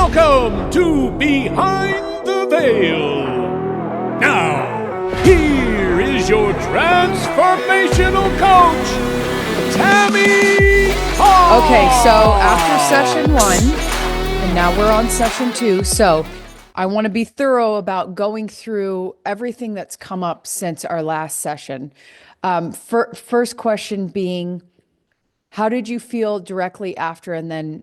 Welcome to Behind the Veil. Now, here is your transformational coach, Tammy. Okay, so after session 1, and now we're on session 2, so I want to be thorough about going through everything that's come up since our last session. First question being, how did you feel directly after and then,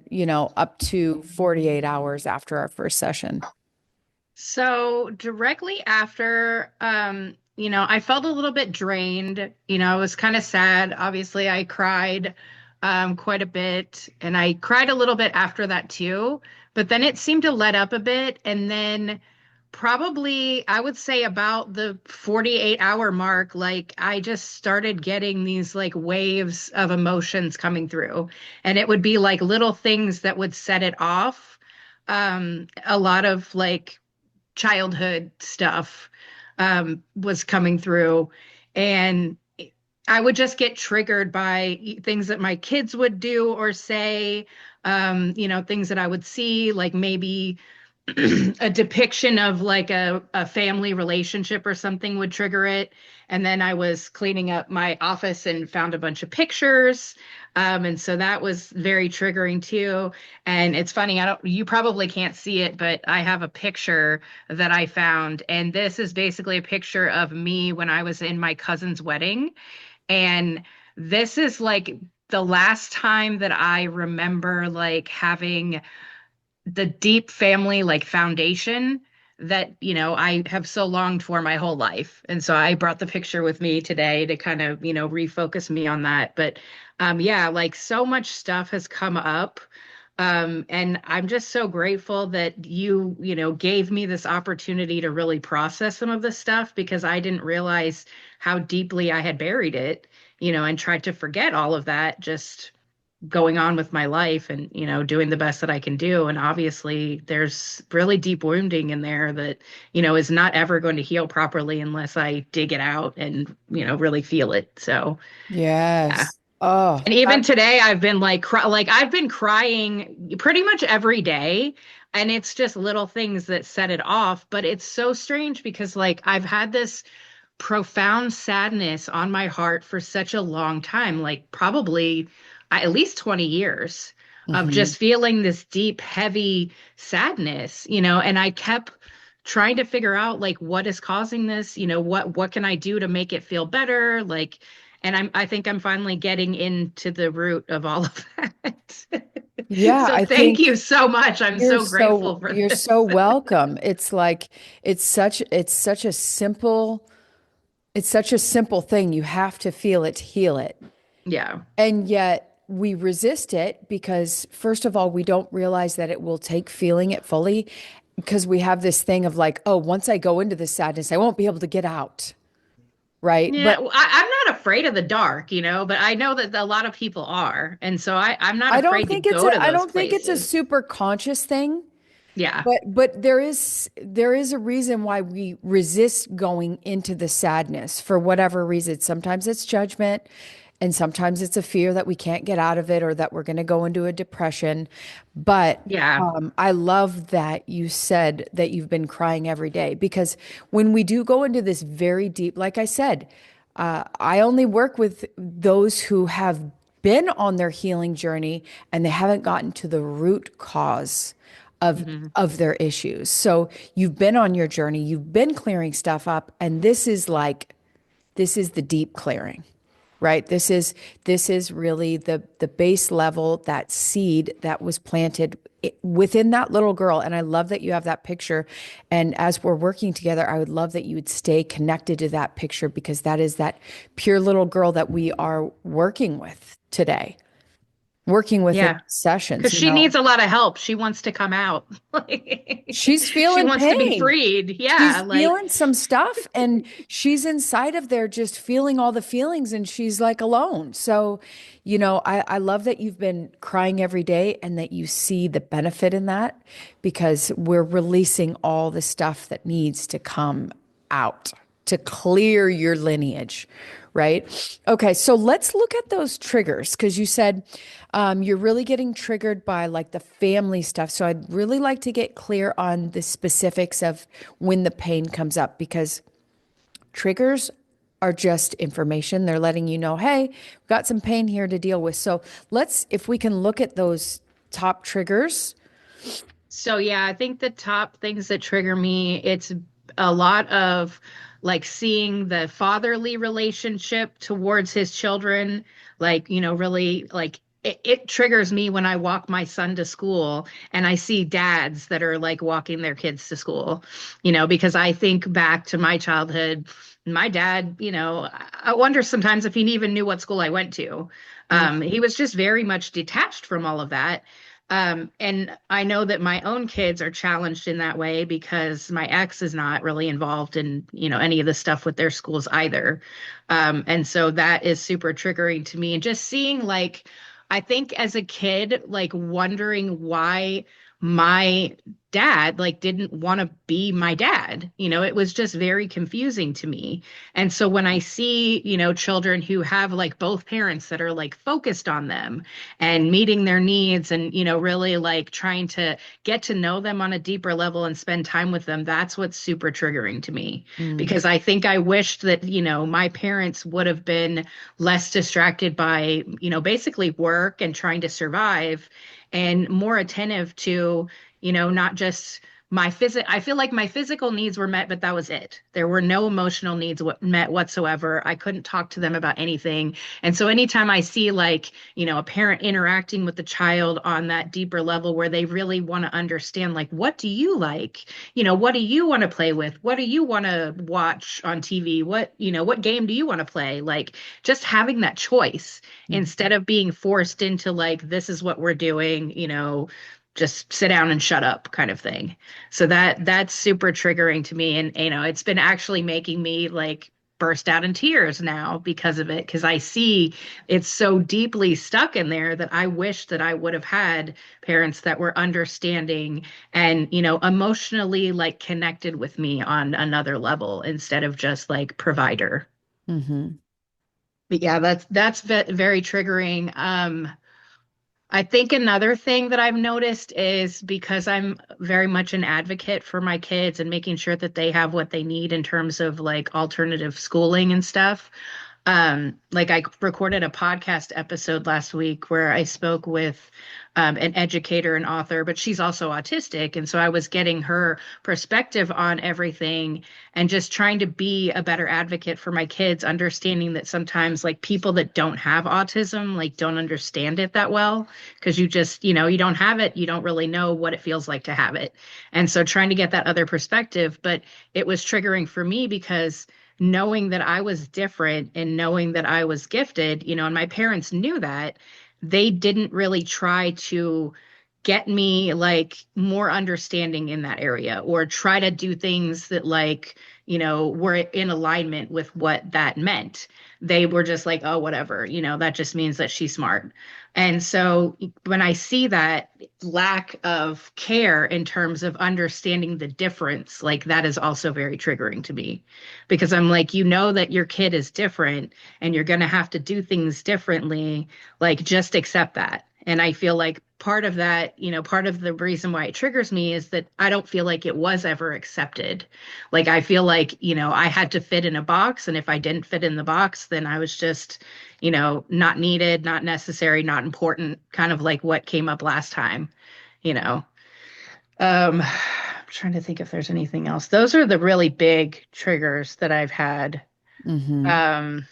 up to 48 hours after our first session? So directly after, I felt a little bit drained. I was kind of sad. Obviously, I cried quite a bit, and I cried a little bit after that too. But then it seemed to let up a bit, and then probably I would say about the 48-hour mark, like I just started getting these like waves of emotions coming through, and it would be like little things that would set it off. A lot of like childhood stuff was coming through, and I would just get triggered by things that my kids would do or say, things that I would see, like maybe a depiction of like a family relationship or something would trigger it. And then I was cleaning up my office and found a bunch of pictures. And so that was very triggering too. And it's funny, you probably can't see it, but I have a picture that I found. And this is basically a picture of me when I was in my cousin's wedding. And this is like the last time that I remember like having the deep family like foundation that I have so longed for my whole life. And so I brought the picture with me today to kind of refocus me on that. But yeah, like so much stuff has come up, and I'm just so grateful that you gave me this opportunity to really process some of this stuff, because I didn't realize how deeply I had buried it, and tried to forget all of that, just going on with my life and doing the best that I can do. And obviously there's really deep wounding in there that is not ever going to heal properly unless I dig it out and really feel it. So Yes. yeah. Oh, And even today I've been like I've been crying pretty much every day, and it's just little things that set it off. But it's so strange because like I've had this profound sadness on my heart for such a long time, like probably at least 20 years of just feeling this deep, heavy sadness, and I kept trying to figure out like what is causing this, what can I do to make it feel better? Like, and I think I'm finally getting into the root of all of that. yeah, So I thank think you so much. I'm so grateful for you're this. so welcome. It's like it's such a simple thing. You have to feel it to heal it. Yeah. And yet we resist it because, first of all, we don't realize that it will take feeling it fully, because we have this thing of like, oh, once I go into this sadness, I won't be able to get out. Right. Yeah, But well, I'm not afraid of the dark, but I know that a lot of people are. And so I'm not afraid to go to I those don't think it's a places. super conscious thing. Yeah. But there is a reason why we resist going into the sadness for whatever reason. Sometimes it's judgment, and sometimes it's a fear that we can't get out of it, or that we're going to go into a depression. But Yeah. I love that you said that you've been crying every day, because when we do go into this very deep, like I said, I only work with those who have been on their healing journey and they haven't gotten to the root cause of Hmm. of their issues. So you've been on your journey, you've been clearing stuff up, and this is the deep clearing, right? This is really the base level, that seed that was planted within that little girl. And I love that you have that picture. And as we're working together, I would love that you would stay connected to that picture, because that is that pure little girl that we are working with today, working with in Yeah. sessions, Because she needs a lot of help. She wants to come out. She's She feeling wants to be pain. freed. She's Yeah. Like, feeling some stuff, and she's inside of there just feeling all the feelings, and she's like alone. So, I love that you've been crying every day and that you see the benefit in that, because we're releasing all the stuff that needs to come out to clear your lineage, right? Okay, so let's look at those triggers because you said you're really getting triggered by like the family stuff. So I'd really like to get clear on the specifics of when the pain comes up because triggers are just information. They're letting you know, hey, we've got some pain here to deal with. So if we can look at those top triggers. So yeah, I think the top things that trigger me, it's a lot of like seeing the fatherly relationship towards his children, like, really like it triggers me when I walk my son to school and I see dads that are like walking their kids to school, because I think back to my childhood. My dad, I wonder sometimes if he even knew what school I went to. He was just very much detached from all of that. And I know that my own kids are challenged in that way because my ex is not really involved in, any of the stuff with their schools either. And so that is super triggering to me. And just seeing like, I think as a kid, like wondering why my dad like didn't want to be my dad. It was just very confusing to me. And so when I see, children who have like both parents that are like focused on them and meeting their needs and really like trying to get to know them on a deeper level and spend time with them, that's what's super triggering to me Mm, because I think I wished that my parents would have been less distracted by basically work and trying to survive and more attentive to not just I feel like my physical needs were met, but that was it. There were no emotional needs met whatsoever. I couldn't talk to them about anything. And so anytime I see like, a parent interacting with the child on that deeper level where they really want to understand, like, what do you like? What do you want to play with? What do you want to watch on TV? What game do you want to play? Like just having that choice mm, instead of being forced into like, this is what we're doing, just sit down and shut up kind of thing. So that's super triggering to me. And, it's been actually making me like burst out in tears now because of it, because I see it's so deeply stuck in there that I wish that I would have had parents that were understanding and, emotionally like connected with me on another level instead of just like provider. mhm, But yeah, that's very triggering. I think another thing that I've noticed is because I'm very much an advocate for my kids and making sure that they have what they need in terms of like alternative schooling and stuff. Like I recorded a podcast episode last week where I spoke with an educator and author, but she's also autistic. And so I was getting her perspective on everything and just trying to be a better advocate for my kids, understanding that sometimes like people that don't have autism, like don't understand it that well because you just, you don't have it. You don't really know what it feels like to have it. And so trying to get that other perspective, but it was triggering for me because knowing that I was different and knowing that I was gifted, and my parents knew that, they didn't really try to get me like more understanding in that area or try to do things that like, were in alignment with what that meant. They were just like, oh, whatever, that just means that she's smart. And so when I see that lack of care in terms of understanding the difference, like that is also very triggering to me because I'm like, that your kid is different and you're going to have to do things differently. Like, just accept that. And I feel like part of that, part of the reason why it triggers me is that I don't feel like it was ever accepted. Like, I feel like, I had to fit in a box. And if I didn't fit in the box, then I was just, not needed, not necessary, not important, kind of like what came up last time, you know. I'm trying to think if there's anything else. Those are the really big triggers that I've had. mhm. Um,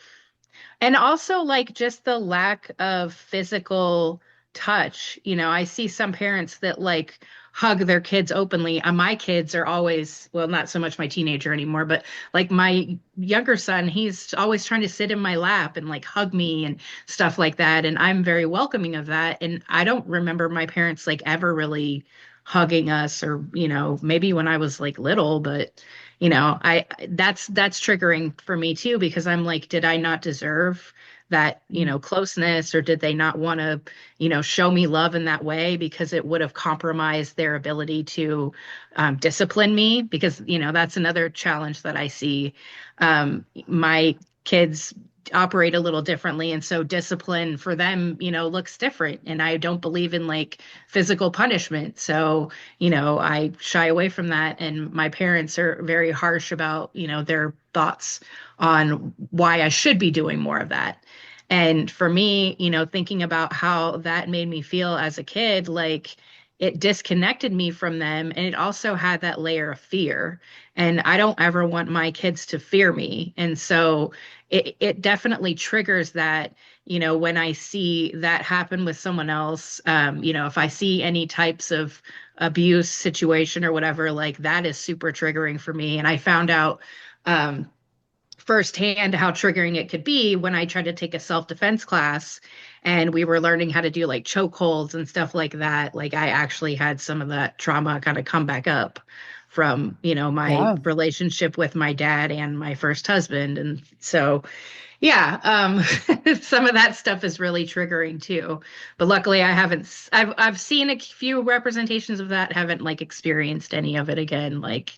and also like just the lack of physical touch. I see some parents that like hug their kids openly. My kids are always, well, not so much my teenager anymore, but like my younger son, he's always trying to sit in my lap and like hug me and stuff like that. And I'm very welcoming of that. And I don't remember my parents like ever really hugging us or, maybe when I was like little, but I that's triggering for me too because I'm like, did I not deserve that, closeness, or did they not want to, show me love in that way because it would have compromised their ability to discipline me? Because, that's another challenge that I see. My kids operate a little differently. And so discipline for them, looks different. And I don't believe in like physical punishment. So, I shy away from that. And my parents are very harsh about, their thoughts on why I should be doing more of that. And for me, thinking about how that made me feel as a kid, like it disconnected me from them. And it also had that layer of fear. And I don't ever want my kids to fear me. And so it definitely triggers that, when I see that happen with someone else, if I see any types of abuse situation or whatever, like that is super triggering for me. And I found out, firsthand how triggering it could be when I tried to take a self-defense class and we were learning how to do like chokeholds and stuff like that. Like I actually had some of that trauma kind of come back up from, my Yeah. relationship with my dad and my first husband. And so, yeah, some of that stuff is really triggering too. But luckily I haven't, I've seen a few representations of that, haven't like experienced any of it again, like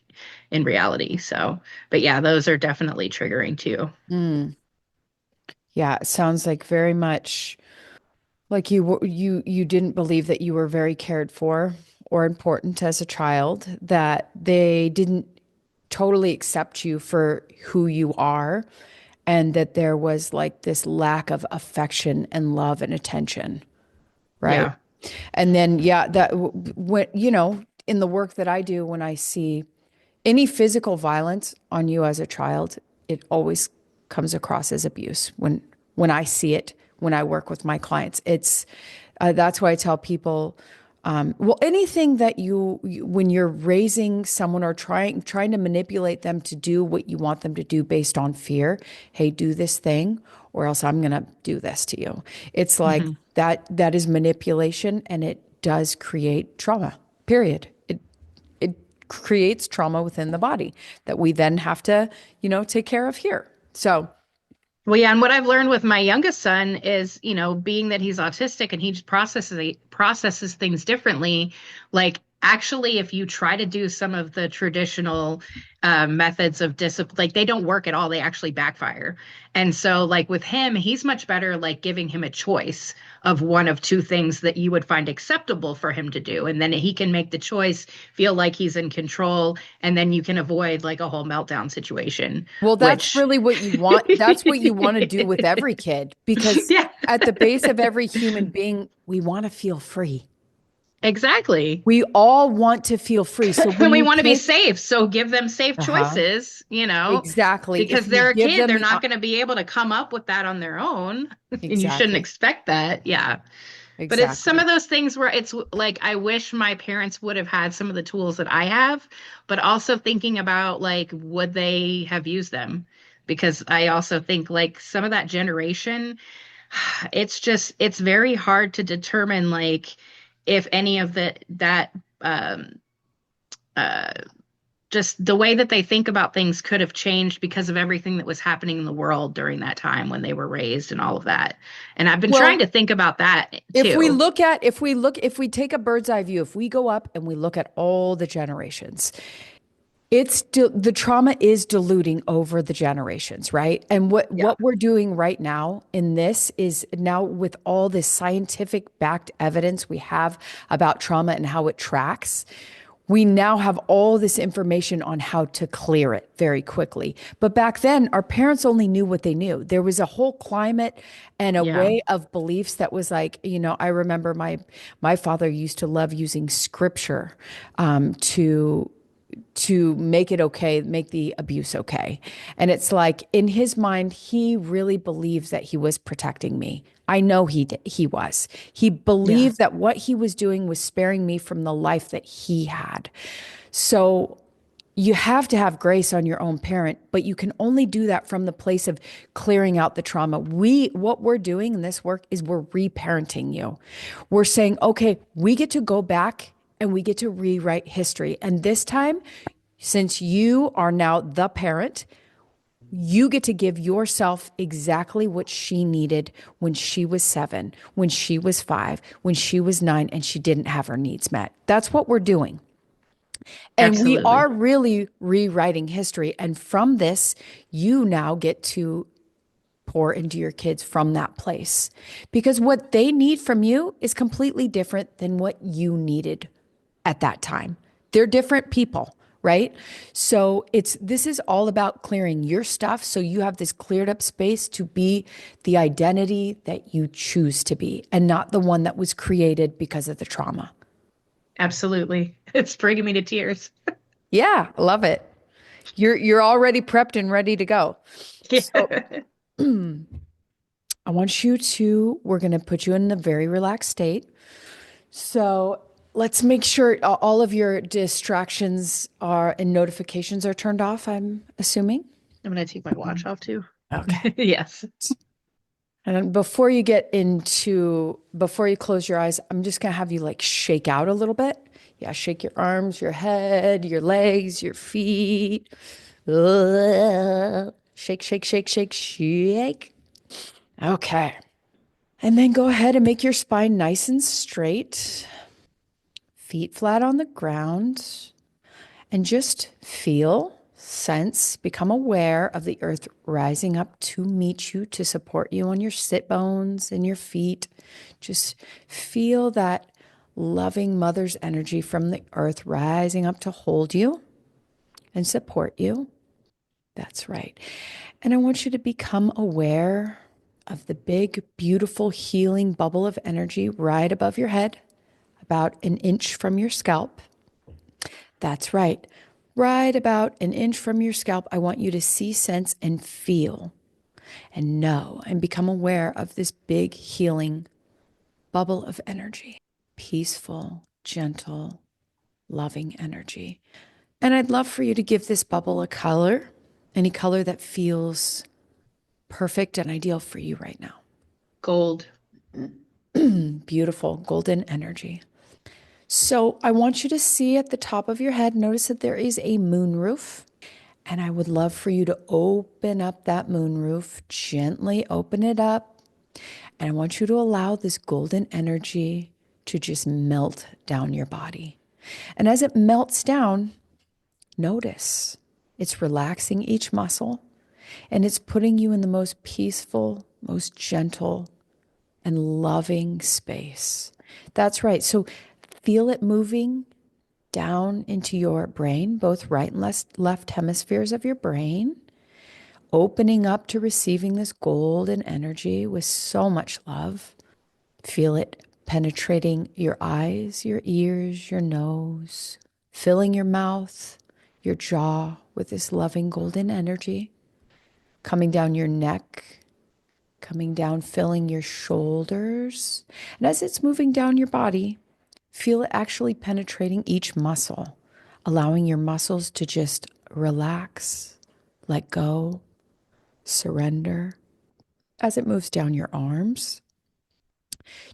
in reality. So, but yeah, those are definitely triggering too. Mm. Yeah, it sounds like very much like you didn't believe that you were very cared for or important as a child, that they didn't totally accept you for who you are, and that there was like this lack of affection and love and attention, right? Yeah. And then yeah, when in the work that I do, when I see any physical violence on you as a child, it always comes across as abuse. When I see it, when I work with my clients, it's that's why I tell people, well, anything that when you're raising someone or trying to manipulate them to do what you want them to do based on fear, hey, do this thing, or else I'm gonna do this to you. It's like Hmm. that is manipulation, and it does create trauma. Period. It creates trauma within the body that we then have to, take care of here. So, Well, yeah, and what I've learned with my youngest son is, being that he's autistic and he just processes things differently. Like, actually, if you try to do some of the traditional methods of discipline, like they don't work at all. They actually backfire. And so, like with him, he's much better like giving him a choice of one of two things that you would find acceptable for him to do, and then he can make the choice, feel like he's in control, and then you can avoid like a whole meltdown situation, well, that's which. really what you want. That's what you want to do with every kid, because Yeah, at the base of every human being, we want to feel free. exactly. We all want to feel free. So And when we you want to be take, safe. So give them safe uh-huh, choices, exactly. because If you they're a give kid, them they're the, not going to be able to come up with that on their own. And you shouldn't exactly, expect that. Yeah. But it's some exactly. of those things where it's like, I wish my parents would have had some of the tools that I have, but also thinking about like, would they have used them? Because I also think like some of that generation, it's very hard to determine like if any of that um uh just the way that they think about things could have changed because of everything that was happening in the world during that time when they were raised and all of that. And I've been trying Well, to think about that if we too. look at, if we take a bird's eye view, if we go up and we look at all the generations, it's still, the trauma is diluting over the generations, right? And Yeah. what we're doing right now in this is, now with all this scientific backed evidence we have about trauma and how it tracks, we now have all this information on how to clear it very quickly. But back then, our parents only knew what they knew. There was a whole climate and a Yeah. way of beliefs that was like, I remember my father used to love using scripture, to make it okay, make the abuse okay. And it's like in his mind, he really believes that he was protecting me. I know he was. He Yeah. believed that what he was doing was sparing me from the life that he had. So you have to have grace on your own parent, but you can only do that from the place of clearing out the trauma. What we're doing in this work is we're reparenting you. We're saying, okay, we get to go back and we get to rewrite history. And this time, since you are now the parent, you get to give yourself exactly what she needed when she was 7, when she was 5, when she was 9, and she didn't have her needs met. That's what we're doing. And we Absolutely. are really rewriting history. And from this, you now get to pour into your kids from that place. Because what they need from you is completely different than what you needed at that time. They're different people, right? So this is all about clearing your stuff so you have this cleared up space to be the identity that you choose to be and not the one that was created because of the trauma. Absolutely. It's bringing me to tears. Yeah, I love it. You're already prepped and ready to go. So Yeah. I want we're going to put you in a very relaxed state. So let's make sure all of your distractions and notifications are turned off, I'm assuming. I'm going to take my watch off too. Okay. Yes. And before you close your eyes, I'm just going to have you like shake out a little bit. Yeah, shake your arms, your head, your legs, your feet. Shake, shake, shake, shake, shake. Okay. And then go ahead and make your spine nice and straight. Feet flat on the ground. And just feel, sense, become aware of the earth rising up to meet you, to support you on your sit bones and your feet. Just feel that loving mother's energy from the earth rising up to hold you and support you. That's right. And I want you to become aware of the big, beautiful, healing bubble of energy right above your head, about an inch from your scalp. That's right. Right about an inch from your scalp, I want you to see, sense, and feel and know and become aware of this big healing bubble of energy. Peaceful, gentle, loving energy. And I'd love for you to give this bubble a color, any color that feels perfect and ideal for you right now. Gold. Beautiful, golden energy. So I want you to see at the top of your head, notice that there is a moon roof. And I would love for you to open up that moon roof, gently open it up. And I want you to allow this golden energy to just melt down your body. And as it melts down, notice it's relaxing each muscle and it's putting you in the most peaceful, most gentle, and loving space. That's right. So feel it moving down into your brain, both right and left hemispheres of your brain, opening up to receiving this golden energy with so much love. Feel it penetrating your eyes, your ears, your nose, filling your mouth, your jaw with this loving golden energy, coming down your neck, coming down, filling your shoulders. And as it's moving down your body, feel it actually penetrating each muscle, allowing your muscles to just relax, let go, surrender. As it moves down your arms,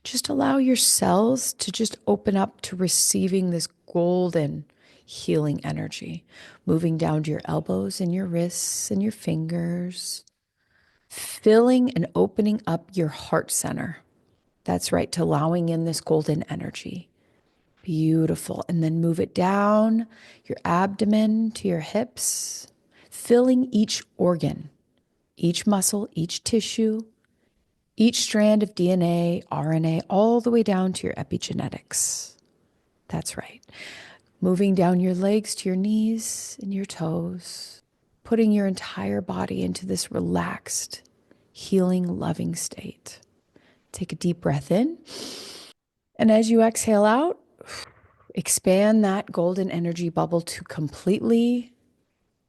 just allow your cells to just open up to receiving this golden healing energy, moving down to your elbows and your wrists and your fingers, filling and opening up your heart center. That's right, to allowing in this golden energy. Beautiful. And then move it down your abdomen to your hips, filling each organ, each muscle, each tissue, each strand of DNA, RNA, all the way down to your epigenetics. That's right. Moving down your legs to your knees and your toes, putting your entire body into this relaxed, healing, loving state. Take a deep breath in. And as you exhale out, expand that golden energy bubble to completely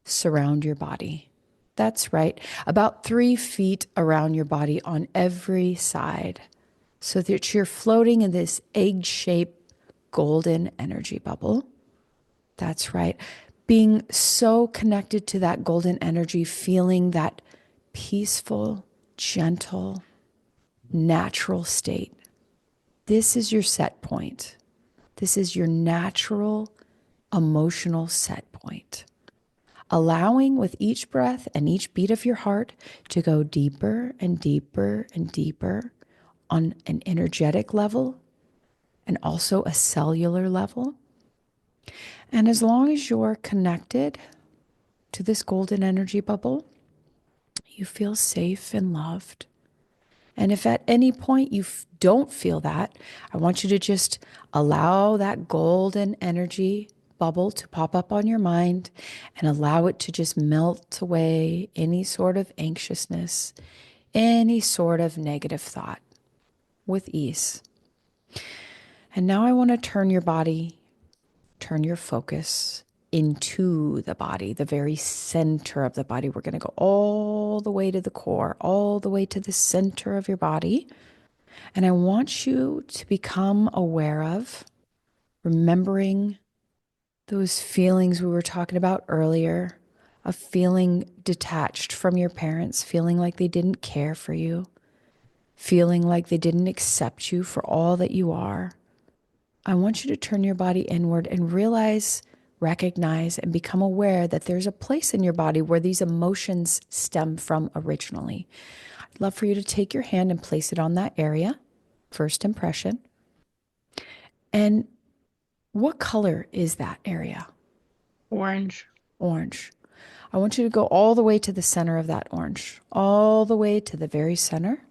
surround your body. That's right, about 3 feet around your body on every side, so that you're floating in this egg-shaped golden energy bubble. That's right, being so connected to that golden energy, feeling that peaceful, gentle, natural state. This is your set point. This is your natural emotional set point. Allowing with each breath and each beat of your heart to go deeper and deeper and deeper on an energetic level and also a cellular level. And as long as you're connected to this golden energy bubble, you feel safe and loved. And if at any point you don't feel that, I want you to just allow that golden energy bubble to pop up on your mind and allow it to just melt away any sort of anxiousness, any sort of negative thought with ease. And now I want to turn your focus into the body, the very center of the body. We're going to go all the way to the core, all the way to the center of your body. And I want you to become aware of remembering those feelings we were talking about earlier of feeling detached from your parents, feeling like they didn't care for you, feeling like they didn't accept you for all that you are. I want you to turn your body inward and realize, recognize, and become aware that there's a place in your body where these emotions stem from originally. I'd love for you to take your hand and place it on that area, first impression. And what color is that area? Orange. Orange. I want you to go all the way to the center of that orange, all the way to the very center.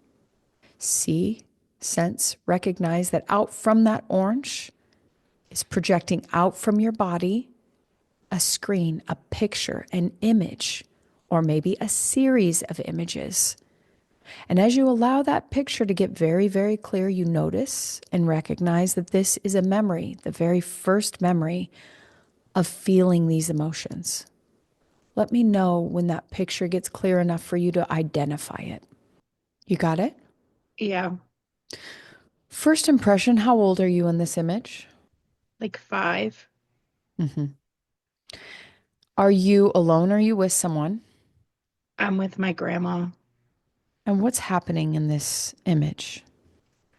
See, sense, recognize that out from that orange is projecting out from your body a screen, a picture, an image, or maybe a series of images. And as you allow that picture to get very, very clear, you notice and recognize that this is a memory, the very first memory of feeling these emotions. Let me know when that picture gets clear enough for you to identify it. You got it? Yeah, First impression, how old are you in this image? like 5. Mm-hmm. Are you alone or are you with someone? I'm with my grandma. And what's happening in this image?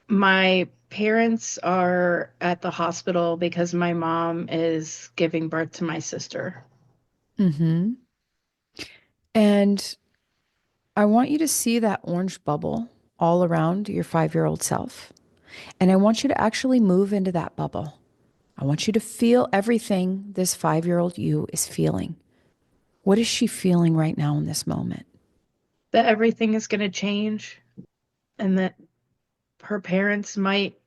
My parents are at the hospital because my mom is giving birth to my sister. Mm-hmm. And I want you to see that orange bubble all around your 5-year-old self. And I want you to actually move into that bubble. I want you to feel everything this 5-year-old you is feeling. What is she feeling right now in this moment? That everything is going to change and that her parents might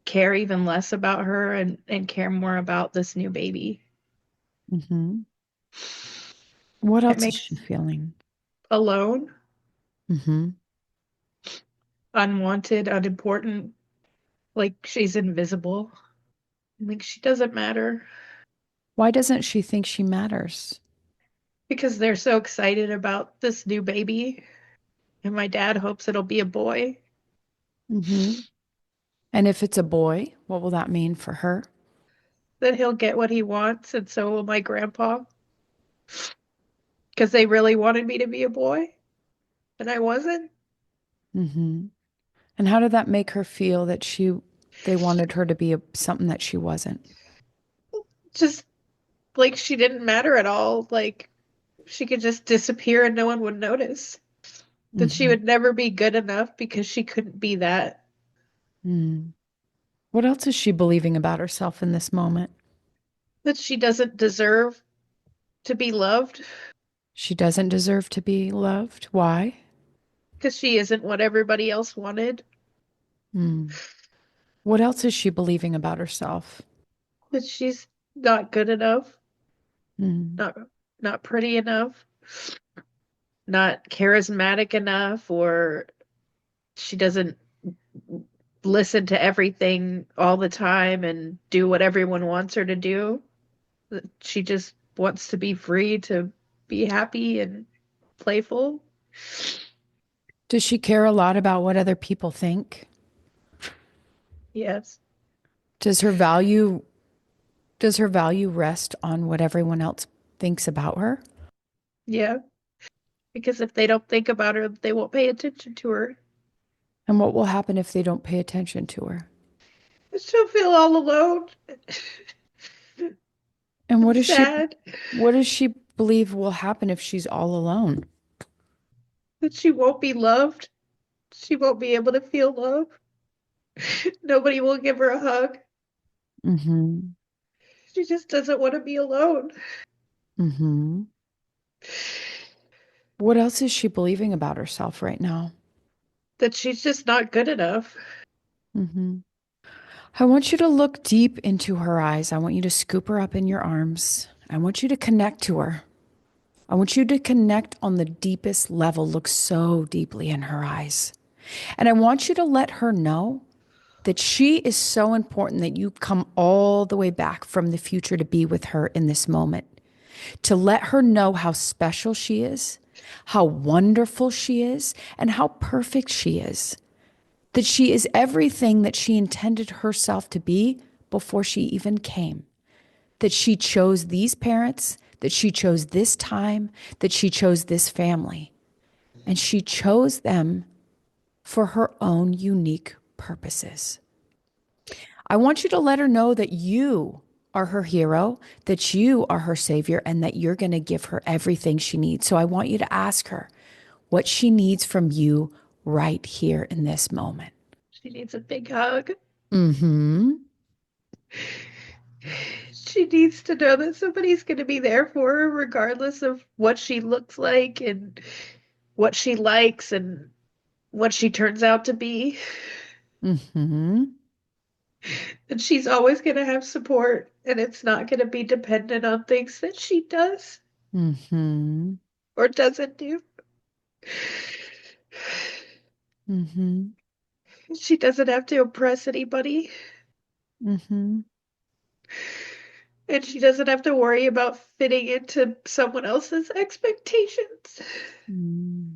care even less about her and care more about this new baby. Mm-hmm. What It else is she makes feeling? alone, Mm-hmm. unwanted, unimportant, like she's invisible, like she doesn't matter Why doesn't she think she matters? because they're so excited about this new baby. And my dad hopes it'll be a boy, Mm-hmm. And if it's a boy, what will that mean for her? that he'll get what he wants, and so will my grandpa, because they really wanted me to be a boy, and I wasn't. Mm-hmm. And how did that make her feel that they wanted her to be something that she wasn't? Just like she didn't matter at all. Like she could just disappear and no one would notice. That she Mm-hmm. would never be good enough because she couldn't be that. Mm. What else is she believing about herself in this moment? That she doesn't deserve to be loved She doesn't deserve to be loved. Why? because she isn't what everybody else wanted. Mm. What else is she believing about herself? That she's not good enough, Mm. not not pretty enough, not charismatic enough, or she doesn't listen to everything all the time and do what everyone wants her to do. She just wants to be free to be happy and playful. Does she care a lot about what other people think? Yes. Does her value does her value rest on what everyone else thinks about her? Yeah. Because if they don't think about her, they won't pay attention to her. And what will happen if they don't pay attention to her? She'll feel all alone And and sad what does she believe will happen if she's all alone? that she won't be loved. She won't be able to feel love. Nobody will give her a hug. Mm-hmm. She just doesn't want to be alone. Mm-hmm. What else is she believing about herself right now? That she's just not good enough. Hmm. I want you to look deep into her eyes. I want you to scoop her up in your arms. I want you to connect to her. I want you to connect on the deepest level, look so deeply in her eyes. And I want you to let her know that she is so important that you come all the way back from the future to be with her in this moment, to let her know how special she is, how wonderful she is, and how perfect she is. That she is everything that she intended herself to be before she even came. That she chose these parents, that she chose this time, that she chose this family. And she chose them for her own unique purposes. I want you to let her know that you are her hero, that you are her savior, and that you're going to give her everything she needs. So I want you to ask her what she needs from you right here in this moment. She needs a big hug. Mm-hmm. She needs to know that somebody's going to be there for her, regardless of what she looks like and what she likes and what she turns out to be. Mm-hmm. And she's always going to have support, and it's not going to be dependent on things that she does Mm-hmm. or doesn't do. Mm-hmm. She doesn't have to impress anybody, Mm-hmm. and she doesn't have to worry about fitting into someone else's expectations. Mm-hmm.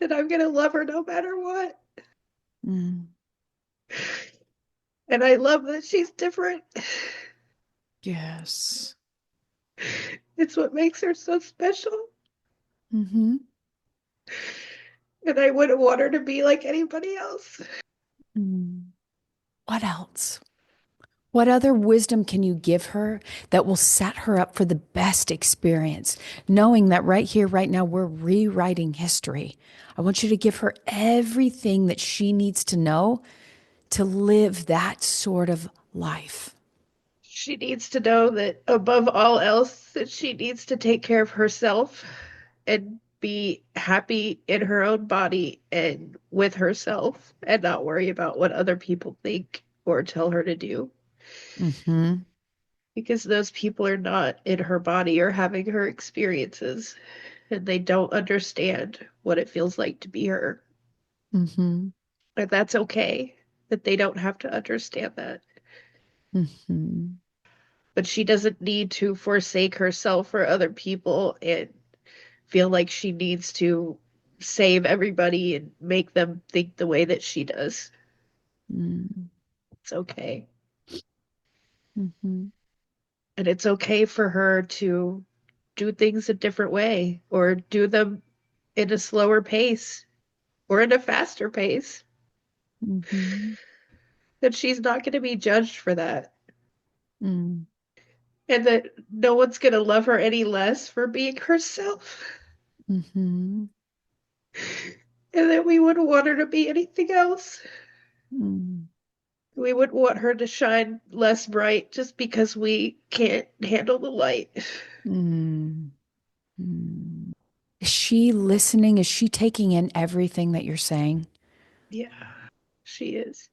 And I'm going to love her no matter what. Mm-hmm. And I love that she's different. Yes. It's what makes her so special. Mm-hmm. And I wouldn't want her to be like anybody else. Mm. What else? What other wisdom can you give her that will set her up for the best experience? Knowing that right here, right now, we're rewriting history. I want you to give her everything that she needs to know to live that sort of life. She needs to know that above all else, that she needs to take care of herself and be happy in her own body and with herself and not worry about what other people think or tell her to do. Mm-hmm. Because those people are not in her body or having her experiences, and they don't understand what it feels like to be her. Mm-hmm. And that's okay, that they don't have to understand that. Mm-hmm. But she doesn't need to forsake herself for other people and feel like she needs to save everybody and make them think the way that she does. Mm-hmm. It's okay. Mm-hmm. And it's okay for her to do things a different way or do them in a slower pace or in a faster pace. Mm-hmm. That she's not going to be judged for that. Mm-hmm. And that no one's going to love her any less for being herself. Mm-hmm. And that we wouldn't want her to be anything else. Mm-hmm. We wouldn't want her to shine less bright just because we can't handle the light. Mm-hmm. Is she listening? Is she taking in everything that you're saying? Yeah, she is.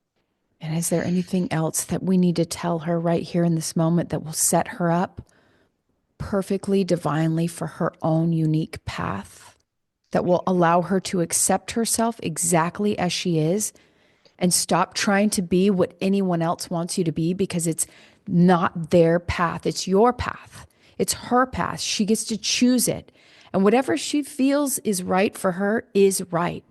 And is there anything else that we need to tell her right here in this moment that will set her up perfectly, divinely for her own unique path, that will allow her to accept herself exactly as she is and stop trying to be what anyone else wants you to be because it's not their path, it's your path. It's her path. She gets to choose it. And whatever she feels is right for her is right.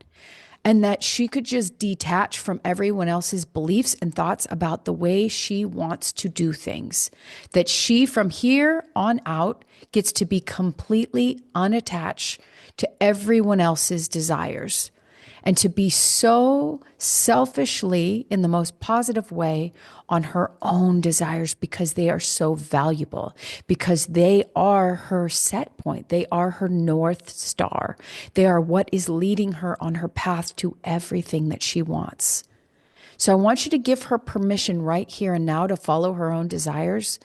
And that she could just detach from everyone else's beliefs and thoughts about the way she wants to do things. That she, from here on out, gets to be completely unattached to everyone else's desires and to be so selfishly, in the most positive way, on her own desires because they are so valuable, because they are her set point. They are her North Star. They are what is leading her on her path to everything that she wants. So I want you to give her permission right here and now to follow her own desires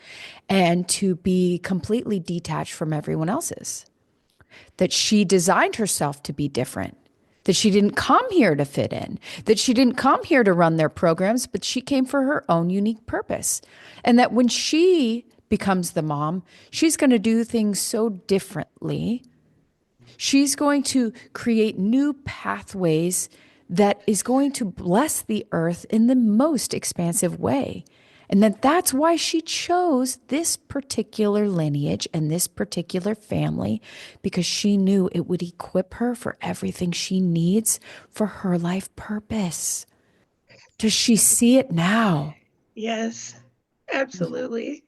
and to be completely detached from everyone else's. That she designed herself to be different, that she didn't come here to fit in, that she didn't come here to run their programs, but she came for her own unique purpose. And that when she becomes the mom, she's going to do things so differently. She's going to create new pathways that is going to bless the earth in the most expansive way. And that's why she chose this particular lineage and this particular family, because she knew it would equip her for everything she needs for her life purpose. Does she see it now? Yes, absolutely.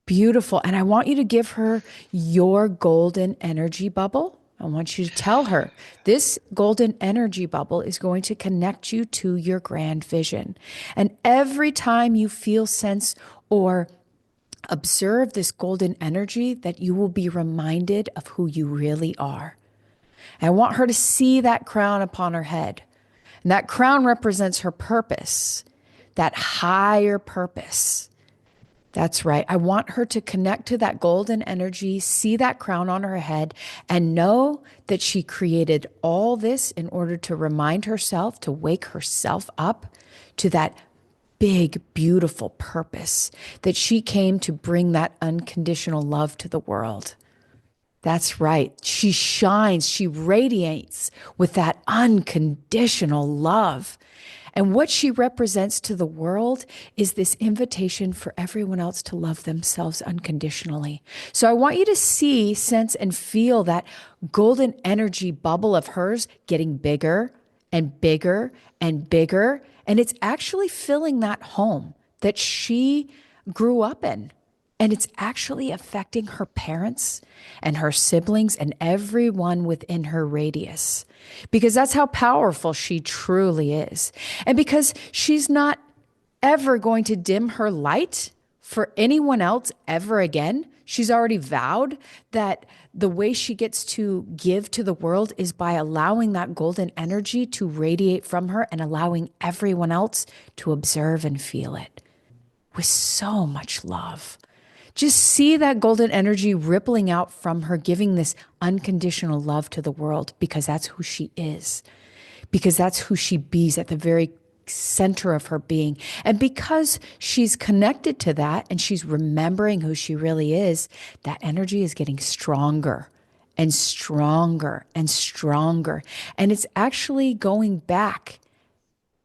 Beautiful. And I want you to give her your golden energy bubble. I want you to tell her this golden energy bubble is going to connect you to your grand vision. And every time you feel, sense, or observe this golden energy, that you will be reminded of who you really are. And I want her to see that crown upon her head. And that crown represents her purpose, that higher purpose. That's right. I want her to connect to that golden energy, see that crown on her head, and know that she created all this in order to remind herself, to wake herself up to that big, beautiful purpose, that she came to bring that unconditional love to the world. That's right. She shines, she radiates with that unconditional love. And what she represents to the world is this invitation for everyone else to love themselves unconditionally. So I want you to see, sense, and feel that golden energy bubble of hers getting bigger and bigger and bigger. And it's actually filling that home that she grew up in. And it's actually affecting her parents and her siblings and everyone within her radius, because that's how powerful she truly is. And because she's not ever going to dim her light for anyone else ever again. She's already vowed that the way she gets to give to the world is by allowing that golden energy to radiate from her and allowing everyone else to observe and feel it with so much love. Just see that golden energy rippling out from her, giving this unconditional love to the world, because that's who she is, because that's who she bees at the very center of her being. And because she's connected to that and she's remembering who she really is, that energy is getting stronger and stronger and stronger. And it's actually going back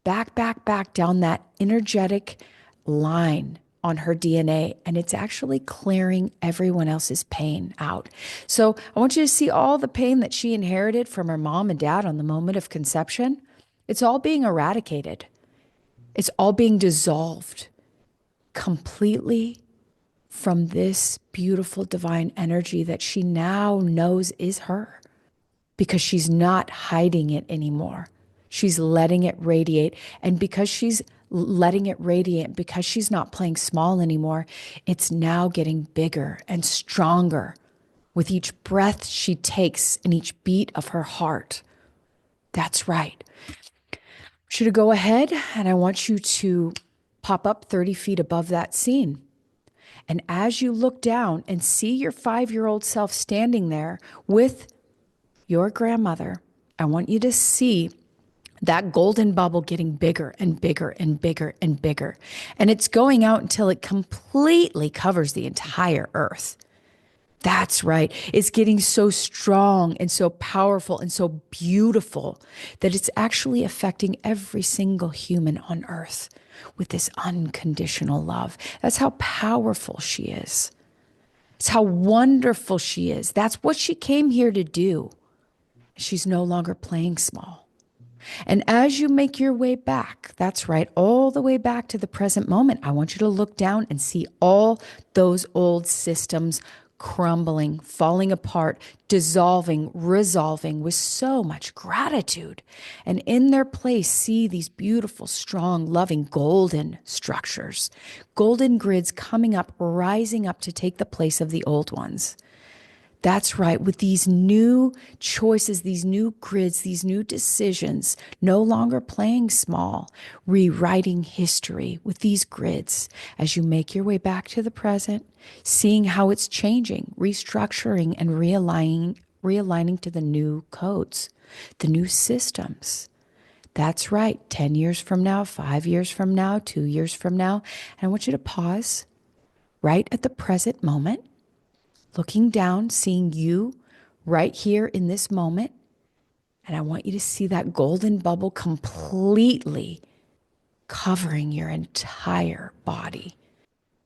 down that energetic line on her DNA, and it's actually clearing everyone else's pain out. So I want you to see all the pain that she inherited from her mom and dad on the moment of conception. It's all being eradicated. It's all being dissolved completely from this beautiful divine energy that she now knows is her, because she's not hiding it anymore. She's letting it radiate. And because she's letting it radiate, because she's not playing small anymore, it's now getting bigger and stronger with each breath she takes and each beat of her heart. That's right. I want you to go ahead, and I want you to pop up 30 feet above that scene. And as you look down and see your 5-year-old self standing there with your grandmother, I want you to see that golden bubble getting bigger and bigger and bigger and bigger. And it's going out until it completely covers the entire earth. That's right. It's getting so strong and so powerful and so beautiful that it's actually affecting every single human on earth with this unconditional love. That's how powerful she is. It's how wonderful she is. That's what she came here to do. She's no longer playing small. And as you make your way back, that's right, all the way back to the present moment, I want you to look down and see all those old systems crumbling, falling apart, dissolving, resolving with so much gratitude. And in their place, see these beautiful, strong, loving, golden structures, golden grids coming up, rising up to take the place of the old ones. That's right. With these new choices, these new grids, these new decisions, no longer playing small, rewriting history with these grids as you make your way back to the present, seeing how it's changing, restructuring and realigning to the new codes, the new systems. That's right. 10 years from now, 5 years from now, 2 years from now. And I want you to pause right at the present moment, looking down, seeing you right here in this moment. And I want you to see that golden bubble completely covering your entire body,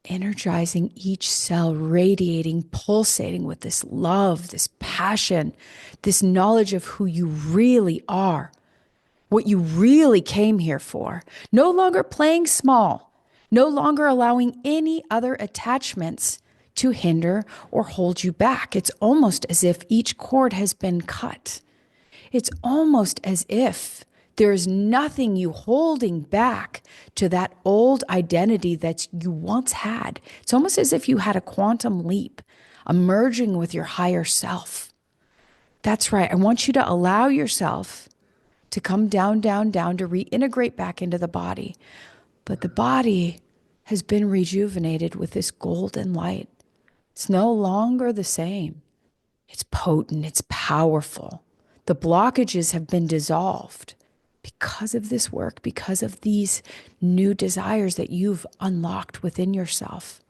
energizing each cell, radiating, pulsating with this love, this passion, this knowledge of who you really are, what you really came here for. No longer playing small, no longer allowing any other attachments to hinder or hold you back. It's almost as if each cord has been cut. It's almost as if there's nothing you holding back to that old identity that you once had. It's almost as if you had a quantum leap, emerging with your higher self. That's right. I want you to allow yourself to come down, down, down, to reintegrate back into the body. But the body has been rejuvenated with this golden light. It's no longer the same. It's potent, it's powerful. The blockages have been dissolved because of this work, because of these new desires that you've unlocked within yourself.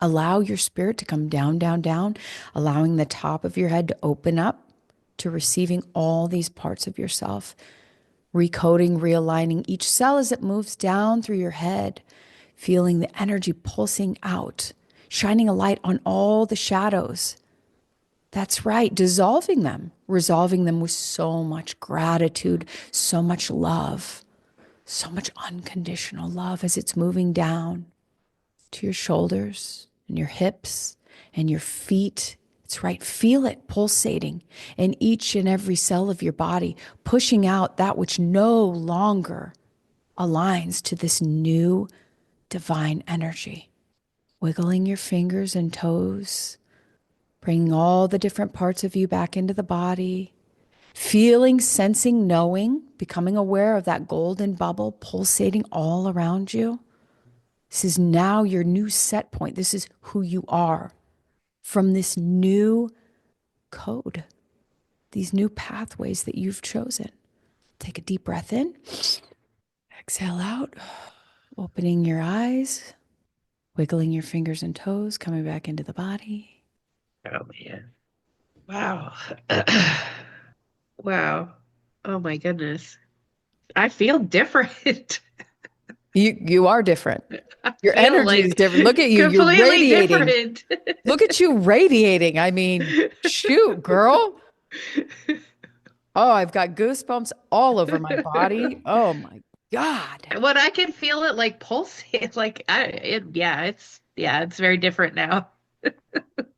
Allow your spirit to come down, down, down, allowing the top of your head to open up to receiving all these parts of yourself, recoding, realigning each cell as it moves down through your head, feeling the energy pulsing out, shining a light on all the shadows. That's right, dissolving them, resolving them with so much gratitude, so much love, so much unconditional love as it's moving down to your shoulders and your hips and your feet. That's right, feel it pulsating in each and every cell of your body, pushing out that which no longer aligns to this new divine energy. Wiggling your fingers and toes, bringing all the different parts of you back into the body, feeling, sensing, knowing, becoming aware of that golden bubble pulsating all around you. This is now your new set point. This is who you are from this new code, these new pathways that you've chosen. Take a deep breath in, exhale out, opening your eyes, wiggling your fingers and toes, coming back into the body. Oh man. Wow. Wow. Oh my goodness. I feel different. You are different. I Your feel energy is like different. Look at you. You're completely radiating. different. Look at you radiating. I mean, shoot, girl. Oh, I've got goosebumps all over my body. Oh my God. When I can feel it like pulsate, like it's very different now.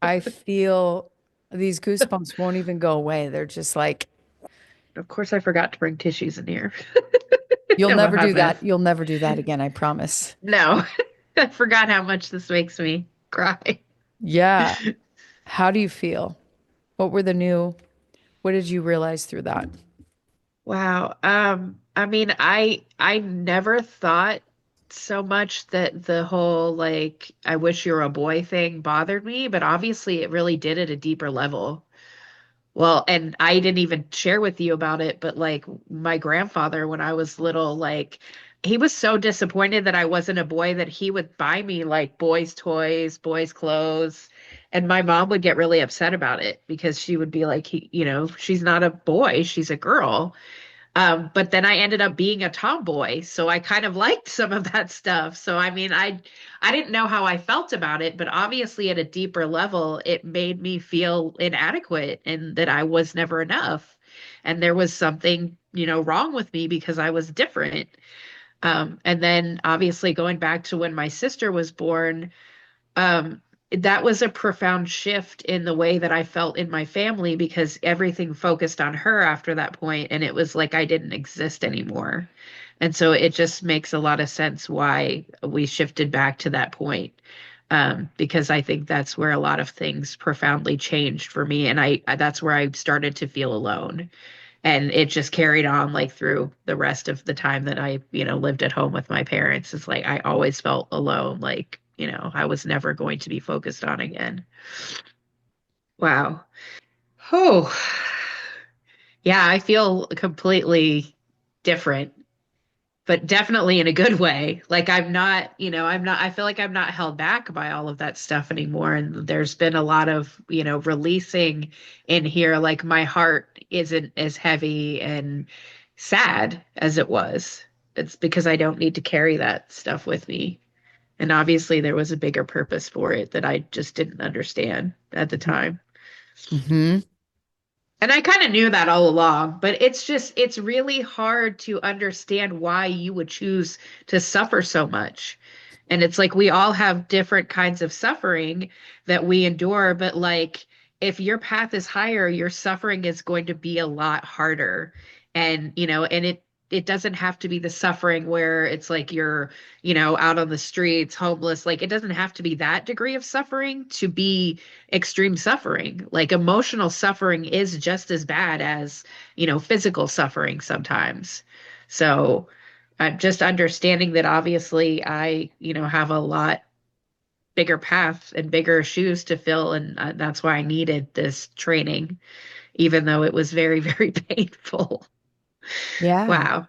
I feel these goosebumps won't even go away. They're just like, Of course, I forgot to bring tissues in here. you'll I'm a never hot do that. mess. You'll never do that again. I promise. No, I forgot how much this makes me cry. Yeah. How do you feel? What did you realize through that? Wow. I mean, I never thought so much that the whole like I wish you were a boy thing bothered me, but obviously it really did at a deeper level. Well, and I didn't even share with you about it, but like my grandfather, when I was little, like he was so disappointed that I wasn't a boy that he would buy me like boys' toys, boys' clothes. And my mom would get really upset about it because she would be like, she's not a boy, she's a girl. But then I ended up being a tomboy, so I kind of liked some of that stuff. So I mean, I didn't know how I felt about it, but obviously at a deeper level, it made me feel inadequate and that I was never enough. And there was something, wrong with me because I was different. And then obviously going back to when my sister was born, um, that was a profound shift in the way that I felt in my family because everything focused on her after that point, and it was like I didn't exist anymore. And so it just makes a lot of sense why we shifted back to that point. because I think that's where a lot of things profoundly changed for me. And that's where I started to feel alone. And it just carried on like through the rest of the time that I, lived at home with my parents. It's like I always felt alone, like, I was never going to be focused on again. Wow. Oh, yeah, I feel completely different, but definitely in a good way. Like I feel like I'm not held back by all of that stuff anymore. And there's been a lot of, releasing in here. Like my heart isn't as heavy and sad as it was. It's because I don't need to carry that stuff with me. And obviously there was a bigger purpose for it that I just didn't understand at the time. Mm-hmm. And I kind of knew that all along, but it's really hard to understand why you would choose to suffer so much. And it's like we all have different kinds of suffering that we endure, but like if your path is higher, your suffering is going to be a lot harder. And, it doesn't have to be the suffering where it's like you're, out on the streets, homeless. Like it doesn't have to be that degree of suffering to be extreme suffering. Like emotional suffering is just as bad as, physical suffering sometimes. So, just understanding that obviously I, have a lot bigger path and bigger shoes to fill. And that's why I needed this training, even though it was very, very painful. Yeah. Wow.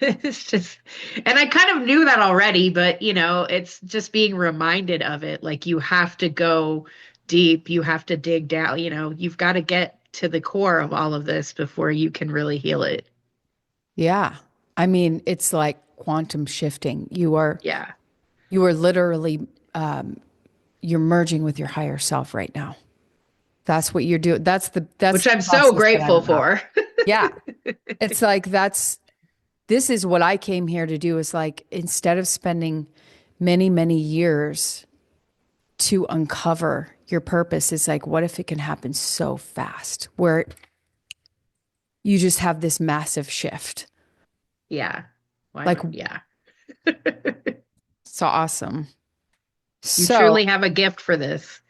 It's just, and I kind of knew that already, but it's just being reminded of it. Like you have to go deep, you have to dig down, you've got to get to the core of all of this before you can really heal it. Yeah. I mean, it's like quantum shifting. Yeah. You are literally, you're merging with your higher self right now. That's what you're doing. That's Which the I'm so process that I'm grateful about. for. Yeah. It's like this is what I came here to do is like instead of spending many, many years to uncover your purpose, it's like, what if it can happen so fast where you just have this massive shift? Yeah. Like, Yeah. so awesome. You So, truly have a gift for this.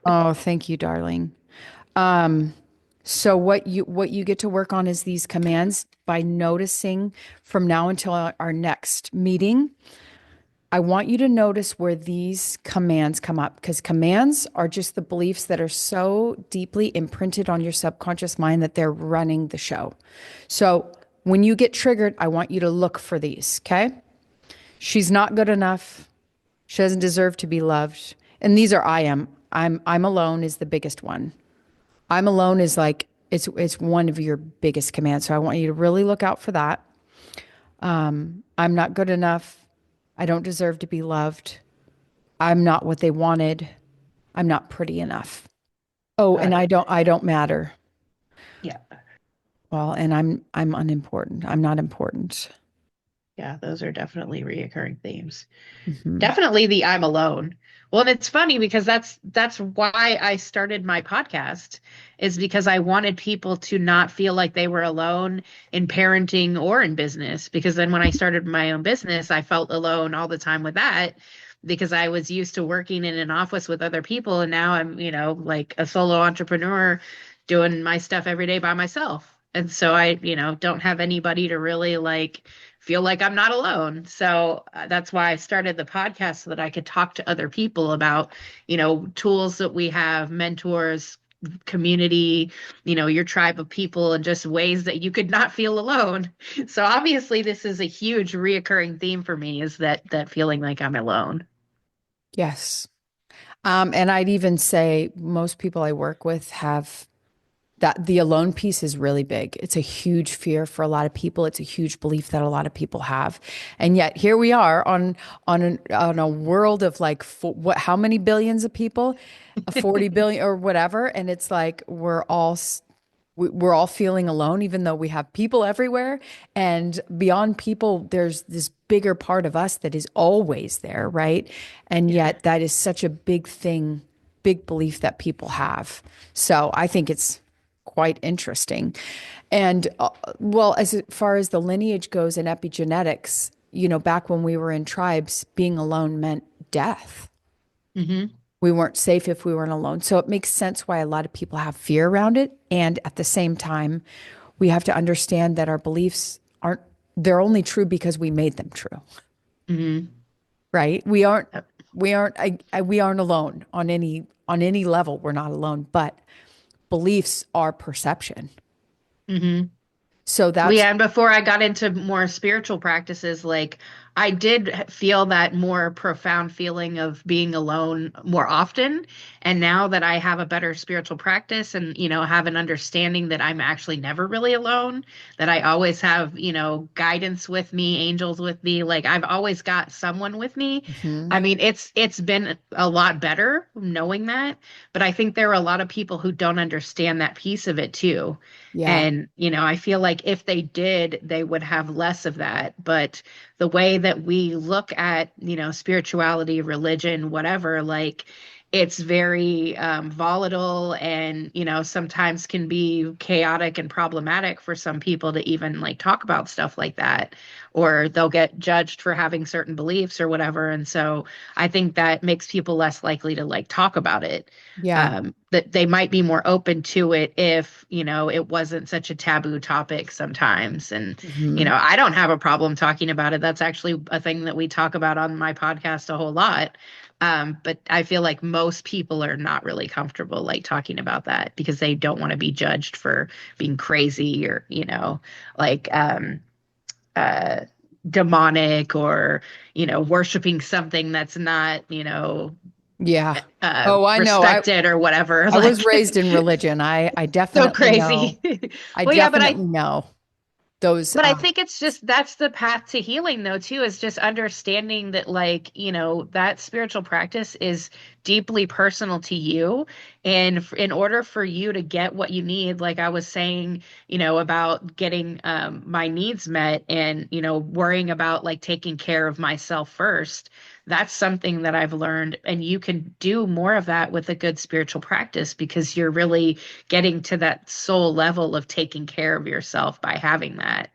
oh, thank you, darling. Um, so what you get to work on is these commands by noticing from now until our next meeting. I want you to notice where these commands come up because commands are just the beliefs that are so deeply imprinted on your subconscious mind that they're running the show. So when you get triggered, I want you to look for these, okay? She's not good enough. She doesn't deserve to be loved. And these are I am. I'm alone is the biggest one. I'm alone is like it's one of your biggest commands. So I want you to really look out for that. I'm not good enough. I don't deserve to be loved. I'm not what they wanted. I'm not pretty enough. Oh, and Got it. I don't matter. Yeah. Well, and I'm unimportant. I'm not important. Yeah, those are definitely reoccurring themes. Hmm. Definitely the I'm alone. Well, and it's funny because that's why I started my podcast is because I wanted people to not feel like they were alone in parenting or in business. Because then when I started my own business, I felt alone all the time with that because I was used to working in an office with other people. And now I'm, like a solo entrepreneur doing my stuff every day by myself. And so I, don't have anybody to really like feel like I'm not alone. So that's why I started the podcast so that I could talk to other people about, tools that we have, mentors, community, your tribe of people, and just ways that you could not feel alone. So obviously this is a huge reoccurring theme for me is that feeling like I'm alone. Yes. And I'd even say most people I work with have that the alone piece is really big. It's a huge fear for a lot of people. It's a huge belief that a lot of people have. And yet here we are on a world of like what how many billions of people? 40 billion or whatever, and it's like we're all feeling alone even though we have people everywhere, and beyond people there's this bigger part of us that is always there, right? And Yeah. yet that is such a big thing, big belief that people have. So I think it's quite interesting. And well, as far as the lineage goes in epigenetics, back when we were in tribes, being alone meant death. Hmm. We weren't safe if we weren't alone. So it makes sense why a lot of people have fear around it. And at the same time, we have to understand that our beliefs aren't, they're only true because we made them true, Hmm. right? We aren't alone on any level. We're not alone, but beliefs are perception. Hmm. So Well, that's, yeah, and before I got into more spiritual practices, like I did feel that more profound feeling of being alone more often. And now that I have a better spiritual practice and, have an understanding that I'm actually never really alone, that I always have, guidance with me, angels with me, like I've always got someone with me. mhm. I mean, it's been a lot better knowing that, but I think there are a lot of people who don't understand that piece of it too. Yeah, And, I feel like if they did, they would have less of that. But the way that we look at, spirituality, religion, whatever, like it's very volatile and, sometimes can be chaotic and problematic for some people to even like talk about stuff like that, or they'll get judged for having certain beliefs or whatever. And so I think that makes people less likely to like talk about it, yeah. that they might be more open to it if, it wasn't such a taboo topic sometimes. And, Mhm. I don't have a problem talking about it. That's actually a thing that we talk about on my podcast a whole lot. But I feel like most people are not really comfortable like talking about that because they don't want to be judged for being crazy or, like uh demonic or, worshiping something that's not, Yeah. Oh, I know. respected or whatever. I was Like raised in religion. I so definitely know. crazy. I Well, yeah, but definitely know those. I think it's just that's the path to healing though too, is just understanding that like, that spiritual practice is deeply personal to you. And in order for you to get what you need, like I was saying, about getting my needs met and, worrying about like taking care of myself first, that's something that I've learned. And you can do more of that with a good spiritual practice because you're really getting to that soul level of taking care of yourself by having that.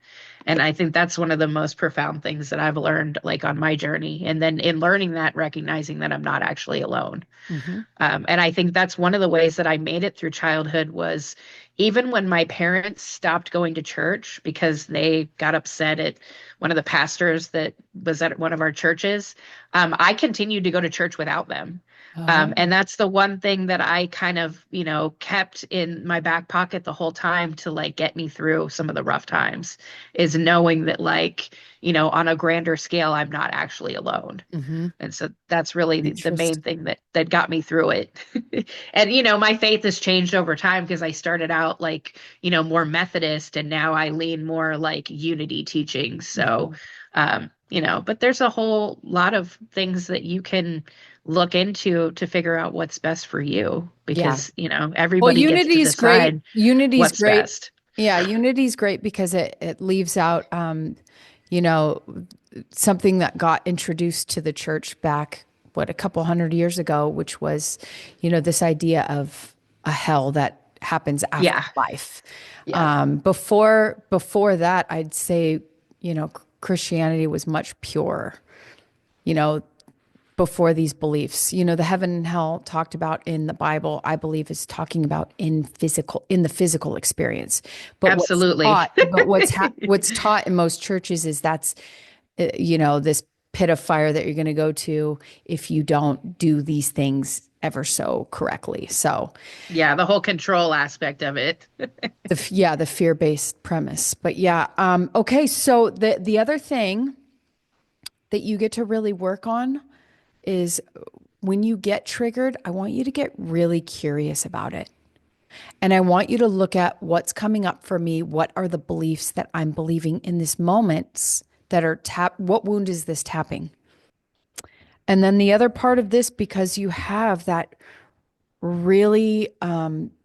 And I think that's one of the most profound things that I've learned like on my journey. And then in learning that, recognizing that I'm not actually alone. Mhm. And I think that's one of the ways that I made it through childhood was even when my parents stopped going to church because they got upset at one of the pastors that was at one of our churches, I continued to go to church without them. And Oh. that's the one thing that I kind of, kept in my back pocket the whole time to like get me through some of the rough times is knowing that like, on a grander scale, I'm not actually alone. Mhm. And so that's really the main Interesting. thing that got me through it. And my faith has changed over time because I started out like, more Methodist and now I lean more like unity teaching. So, Mhm. but there's a whole lot of things that you can look into to figure out what's best for you Yeah. because, Well, everybody gets to unity is great. decide Unity is what's great. best. Yeah, unity is great because it leaves out, you know, something that got introduced to the church back, what, a couple hundred years ago, which was, this idea of a hell that happens after Yeah. life. Yeah. Before that, I'd say, Christianity was much purer, you know, before these beliefs. The heaven and hell talked about in the Bible, I believe, is talking about in the physical experience. But Absolutely. what's taught in most churches is that's this pit of fire that you're going to go to if you don't do these things ever so correctly. So Yeah, the whole control aspect of it. the fear-based premise. But yeah, okay. So the other thing that you get to really work on is when you get triggered, I want you to get really curious about it. And I want you to look at what's coming up for me. What are the beliefs that I'm believing in this moment that are what wound is this tapping? And then the other part of this, because you have that really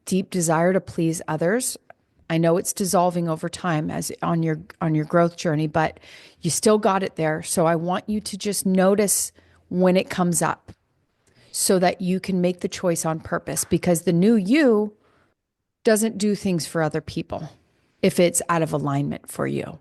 deep desire to please others. I know it's dissolving over time as on your growth journey, but you still got it there. So I want you to just notice when it comes up so that you can make the choice on purpose because the new you doesn't do things for other people if it's out of alignment for you.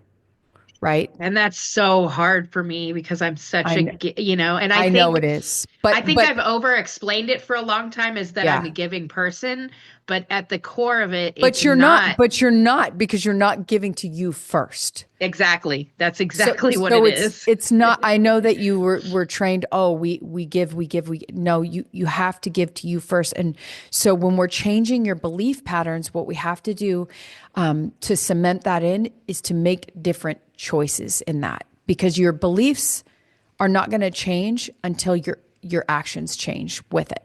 right? And that's so hard for me because I'm such I a, know, and I know it is, I think but I've over explained it for a long time is that I'm yeah. a giving person, but at the core of it, it's not But you're not because you're not giving to you first. exactly. That's So exactly what so it is. it's not, I know that you were trained, oh, we no, you have to give to you first. And so when we're changing your belief patterns, what we have to do to cement that in is to make different choices in that, because your beliefs are not going to change until your actions change with it.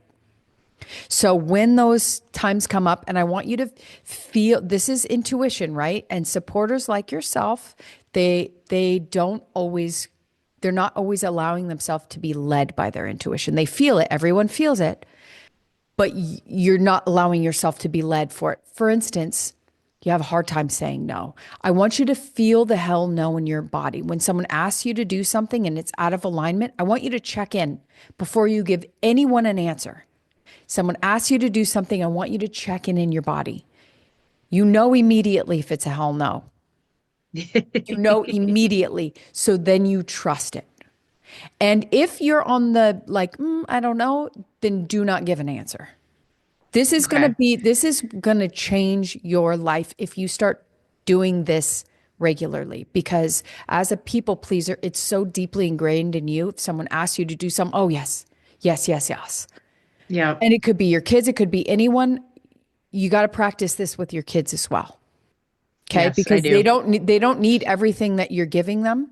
So when those times come up, and I want you to feel, this is intuition, right? And supporters like yourself, they don't always, they're not always allowing themselves to be led by their intuition. They feel it, everyone feels it, but you're not allowing yourself to be led for it. For instance, you have a hard time saying no. I want you to feel the hell no in your body. When someone asks you to do something and it's out of alignment, I want you to check in before you give anyone an answer. Someone asks you to do something, I want you to check in your body. You know immediately if it's a hell no. You know immediately. So then you trust it. And if you're on the like, I don't know, then do not give an answer. Okay. This is going to change your life if you start doing this regularly, because as a people pleaser, it's so deeply ingrained in you. If someone asks you to do something, oh, yes, yes, yes, yes. Yeah. And it could be your kids, it could be anyone. You got to practice this with your kids as well. Okay? Yes, I Because do. they don't need everything that you're giving them.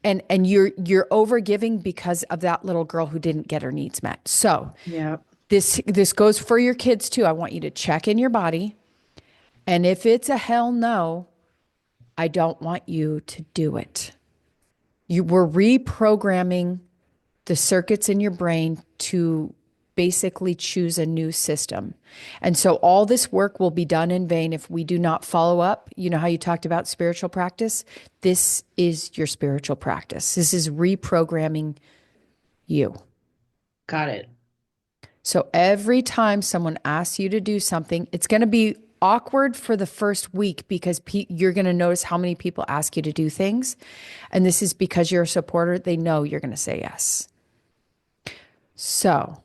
And you're over giving because of that little girl who didn't get her needs met. So Yeah. this goes for your kids too. I want you to check in your body. And if it's a hell no, I don't want you to do it. You were reprogramming the circuits in your brain to basically choose a new system. And so all this work will be done in vain if we do not follow up. You know how you talked about spiritual practice? This is your spiritual practice. This is reprogramming you. Got it. So every time someone asks you to do something, it's going to be awkward for the first week because you're going to notice how many people ask you to do things. And this is because you're a supporter. They know you're going to say yes. So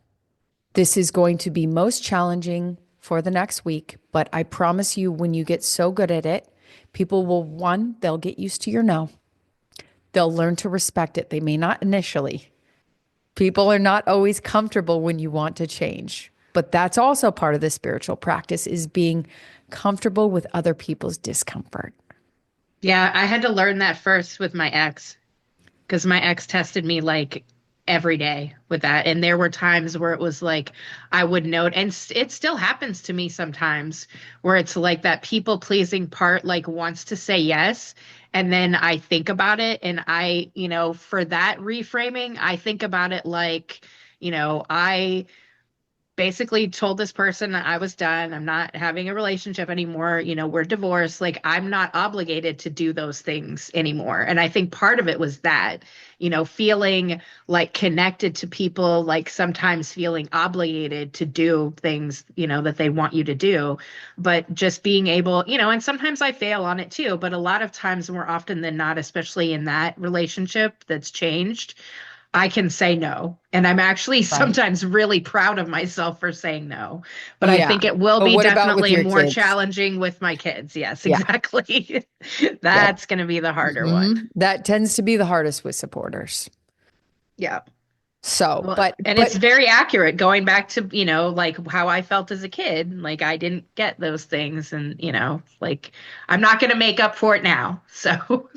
this is going to be most challenging for the next week, but I promise you, when you get so good at it, people will, one, they'll get used to your no. They'll learn to respect it. They may not initially. People are not always comfortable when you want to change, but that's also part of the spiritual practice, is being comfortable with other people's discomfort. Yeah, I had to learn that first with my ex because my ex tested me like every day with that. And there were times where it was like I would note, and it still happens to me sometimes, where it's like that people pleasing part like wants to say yes. And then I think about it, and for that reframing, I think about it like, I basically told this person that I was done. I'm not having a relationship anymore. We're divorced. Like, I'm not obligated to do those things anymore. And I think part of it was that, feeling like connected to people, like sometimes feeling obligated to do things, that they want you to do, but just being able, and sometimes I fail on it too, but a lot of times, more often than not, especially in that relationship that's changed, I can say no. And I'm actually Right. sometimes really proud of myself for saying no. But I Yeah. think it will But be what about with definitely your more kids? challenging with my kids. Yes, Yeah. exactly. Yep. That's going to be the harder one. That tends to be the hardest with supporters. Yeah. So, Well, and it's very accurate going back to, like how I felt as a kid. Like I didn't get those things. And, like I'm not going to make up for it now. So,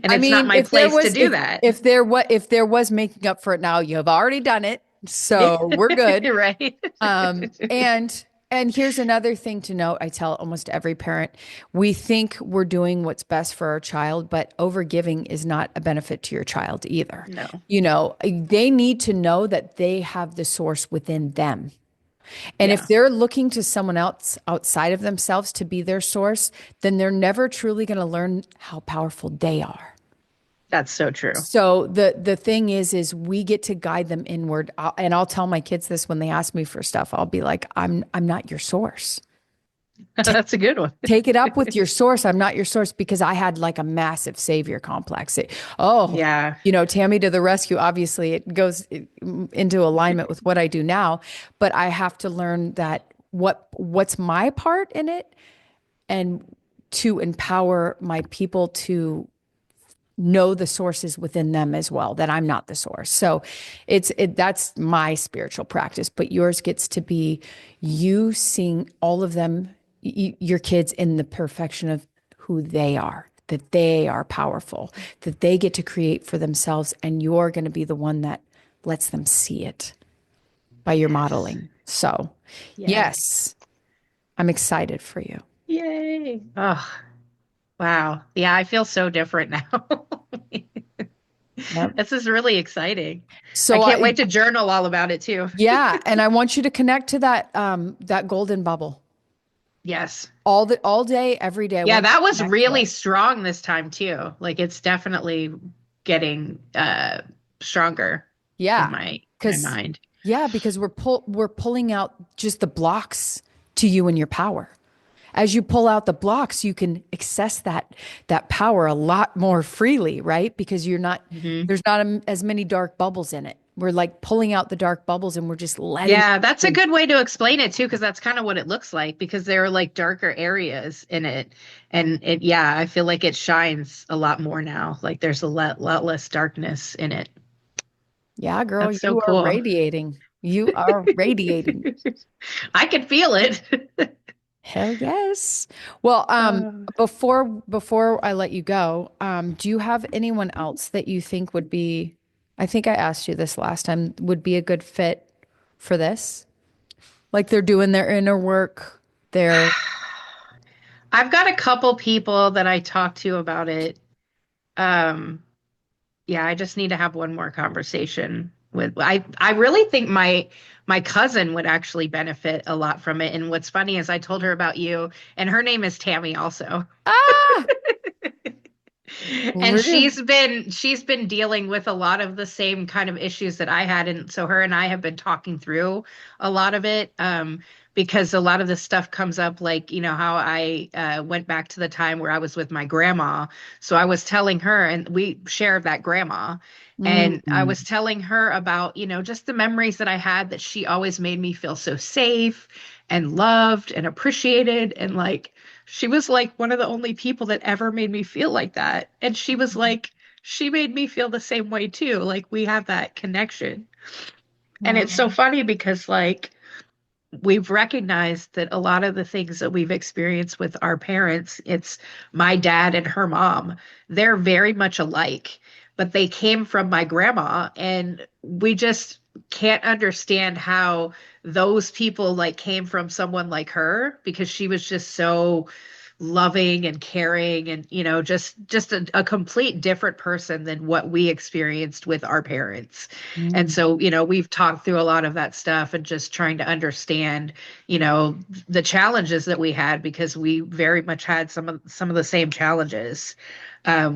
and I it's not mean, my place to do that. if there was making up for it now, you have already done it. So we're good. Right. Um, and and here's another thing to note. I tell almost every parent, we think we're doing what's best for our child, but overgiving is not a benefit to your child either. No. They need to know that they have the source within them. And if Yeah, they're looking to someone else outside of themselves to be their source, then they're never truly going to learn how powerful they are. that's so true. So the thing is we get to guide them inward. And I'll tell my kids this when they ask me for stuff. I'll be like, I'm not your source. That's a good one. Take it up with your source. I'm not your source, because I had like a massive savior complex. Oh, Yeah. Tammy to the rescue. Obviously, it goes into alignment with what I do now, but I have to learn that what's my part in it, and to empower my people to know the sources within them as well, that I'm not the source. So that's my spiritual practice, but yours gets to be you seeing all of them, your kids, in the perfection of who they are, that they are powerful, that they get to create for themselves. And you're going to be the one that lets them see it by your Yes. modeling. So Yes. yes, I'm excited for you. Yay. Oh, wow. Yeah, I feel so different now. Yep. This is really exciting. I So can't wait to journal all about it too. yeah, and I want you to connect to that golden bubble. Yes. All day, every day. I Yeah, want you that to was connect to really it. strong this time too. Like it's definitely getting stronger in Yeah. my Because mind. because we're pulling out just the blocks to you and your power. As you pull out the blocks, you can access that power a lot more freely, right? Because Mhm. there's not as many dark bubbles in it. We're like pulling out the dark bubbles, and we're just letting Yeah, that's a in. good way to explain it too, because that's kind of what it looks like because there are like darker areas in it. And yeah, I feel like it shines a lot more now. Like there's a lot less darkness in it. Yeah, girl, That's so you are cool. radiating. You are radiating. I can feel it. Hell yes. Well, before I let you go, do you have anyone else that you think would be, I think I asked you this last time, would be a good fit for this? Like they're doing their inner work. They're I've got a couple people that I talked to about it. Um, yeah, I just need to have one more conversation with I really think my cousin would actually benefit a lot from it. And what's funny is I told her about you, and her name is Tammy also. ah, And real. she's been dealing with a lot of the same kind of issues that I had, and so her and I have been talking through a lot of it, because a lot of this stuff comes up, like how I went back to the time where I was with my grandma. So I was telling her, and we share that grandma, and I Mm. was telling her about just the memories that I had, that she always made me feel so safe and loved and appreciated, and like she was like one of the only people that ever made me feel like that. And she was like, she made me feel the same way too. Like we have that connection. And it's so Mm. funny because like we've recognized that a lot of the things that we've experienced with our parents, it's my dad and her mom, they're very much alike, but they came from my grandma, and we just can't understand how those people like came from someone like her, because she was just so loving and caring, and just a complete different person than what we experienced with our parents. And Mm. so we've talked through a lot of that stuff and just trying to understand you know the challenges that we had, because we very much had some of the same challenges,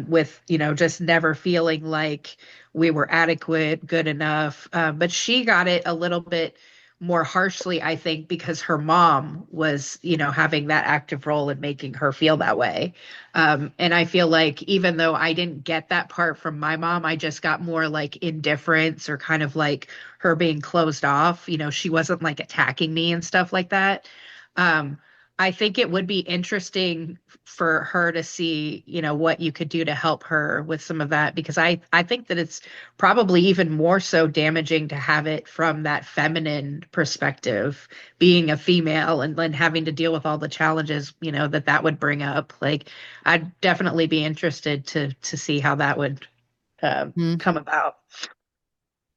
with just never feeling like we were adequate, good enough. But she got it a little bit more harshly, I think, because her mom was, having that active role in making her feel that way. And I feel like even though I didn't get that part from my mom, I just got more like indifference, or kind of like her being closed off. She wasn't like attacking me and stuff like that. Um, I think it would be interesting for her to see, what you could do to help her with some of that, because I think that it's probably even more so damaging to have it from that feminine perspective, being a female and then having to deal with all the challenges, that would bring up. Like, I'd definitely be interested to see how that would Mm. come about.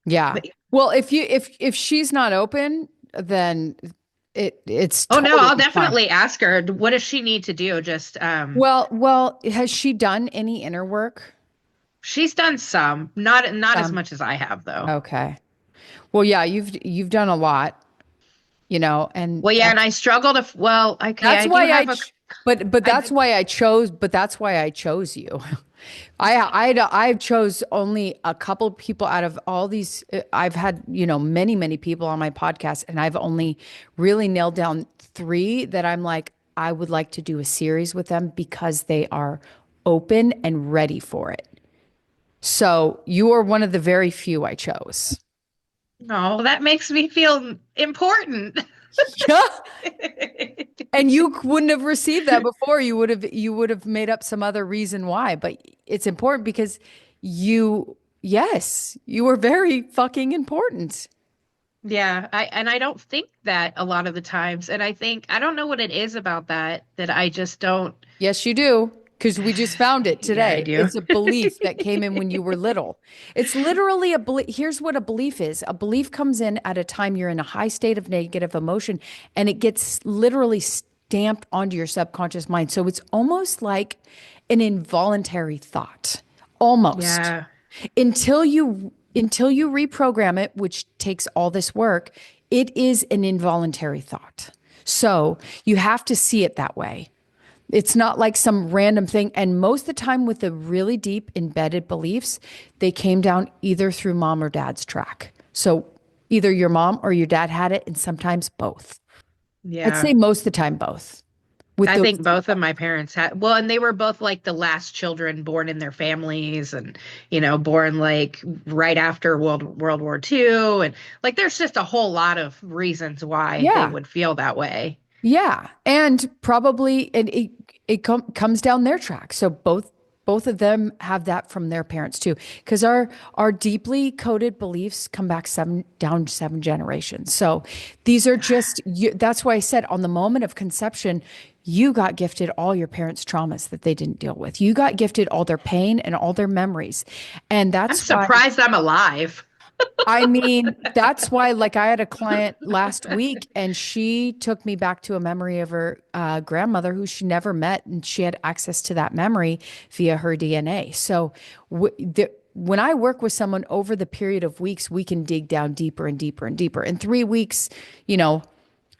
Yeah. But, Well, if she's not open, then it's oh no, I'll totally fine. definitely ask her. What does she need to do? Just Well, has she done any inner work? she's done some, not as Um, much as I have though. okay. Well, yeah, you've done a lot, and Well, yeah, and I struggle to, well, okay, that's I do why have a, but I that's do, why I chose, but that's why I chose you. I chose only a couple people out of all these. I've had, many, many people on my podcast, and I've only really nailed down three that I'm like, I would like to do a series with them because they are open and ready for it. So you are one of the very few I chose. Oh, that makes me feel important. Yeah. And you wouldn't have received that before. You would have made up some other reason why, but it's important because yes, you were very fucking important. Yeah, I don't think that a lot of the times. And I think I don't know what it is about that I just don't. Yes, you do. Because we just found it Yeah, I today. do. It's a belief that came in when you were little. It's literally a belief. Here's what a belief is. A belief comes in at a time you're in a high state of negative emotion, and it gets literally stamped onto your subconscious mind. So it's almost like an involuntary thought. Almost. Yeah. Until you reprogram it, which takes all this work, it is an involuntary thought. So you have to see it that way. It's not like some random thing. And most of the time with the really deep embedded beliefs, they came down either through mom or dad's track. So either your mom or your dad had it, and sometimes both. I'd Yeah. say most of the time both. With I those, think both of my parents had, well, and they were both like the last children born in their families and, born like right after World War II. And like there's just a whole lot of reasons why they yeah, would feel that way. yeah, and probably it comes down their track. So both of them have that from their parents too, because our deeply coded beliefs come back seven generations. So these are just that's why I said on the moment of conception, you got gifted all your parents' traumas that they didn't deal with. You got gifted all their pain and all their memories, and I'm that's why. surprised I'm alive. I mean, that's why, like, I had a client last week and she took me back to a memory of her grandmother who she never met, and she had access to that memory via her DNA. So, when I work with someone over the period of weeks, we can dig down deeper and deeper and deeper. In 3 weeks,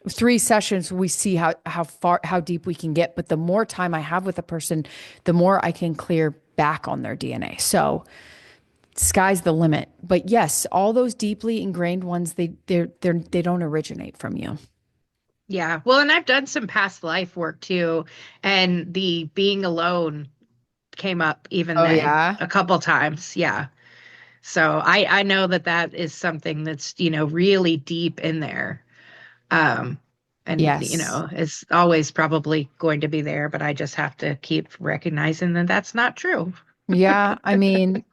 3 sessions, we see how deep we can get. But the more time I have with a person, the more I can clear back on their DNA. So, sky's the limit. But yes, all those deeply ingrained ones, they don't originate from you. Yeah. Well, and I've done some past life work too, and the being alone came up even Oh then yeah. a couple times. Yeah. So I know that is something that's, really deep in there. Um, and, Yes. is always probably going to be there, but I just have to keep recognizing that that's not true. Yeah. I mean,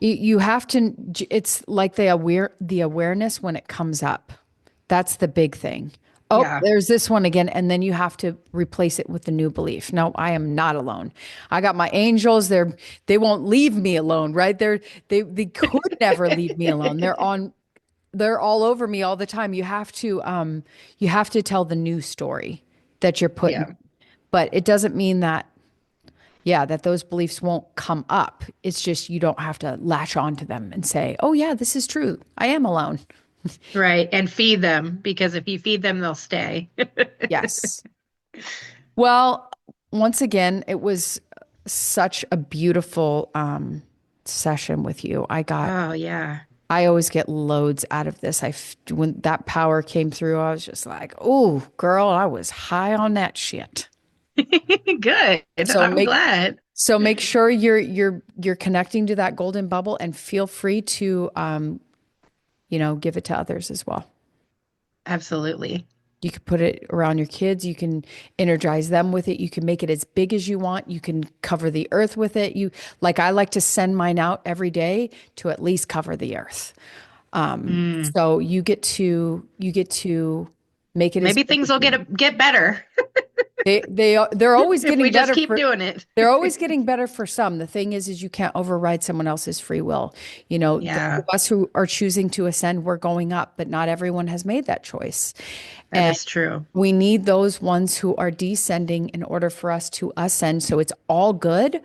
you have to, it's like the awareness when it comes up. That's the big thing. Oh, Yeah. there's this one again. And then you have to replace it with the new belief. No, I am not alone. I got my angels. They won't leave me alone, right? They could never leave me alone. They're all over me all the time. You have to tell the new story that you're putting, Yeah. but it doesn't mean that, yeah, that those beliefs won't come up. It's just you don't have to latch on to them and say, oh yeah, this is true. I am alone. Right. And feed them because if you feed them, they'll stay. Yes. Well, once again, it was such a beautiful session with you. Oh, yeah. I always get loads out of this. When that power came through, I was just like, "Oh, girl, I was high on that shit." Good. So I'm make glad. so make sure you're connecting to that golden bubble, and feel free to give it to others as well. Absolutely. You can put it around your kids. You can energize them with it. You can make it as big as you want. You can cover the earth with it. I like to send mine out every day to at least cover the earth. Mm. So you get to make it as Maybe big things as will you want. get better They're always if we getting just better keep for doing it. they're always getting better for some. The thing is you can't override someone else's free will. Those Yeah, of us who are choosing to ascend, we're going up, but not everyone has made that choice. that And is true. we need those ones who are descending in order for us to ascend. So it's all good.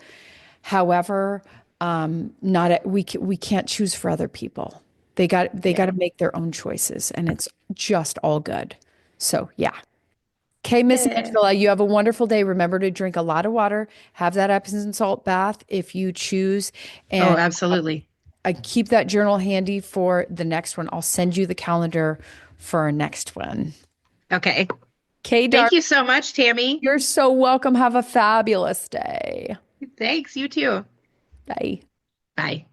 However, not we can't choose for other people. They got to Yeah. make their own choices, and it's just all good. So yeah. Okay, Miss Yeah. Angela, you have a wonderful day. Remember to drink a lot of water, have that Epsom salt bath if you choose, Oh, and absolutely. I keep that journal handy for the next one. I'll send you the calendar for our next one. Okay. Okay, Thank darling. you so much, Tammy. You're so welcome. Have a fabulous day. Thanks, you too. Bye. Bye.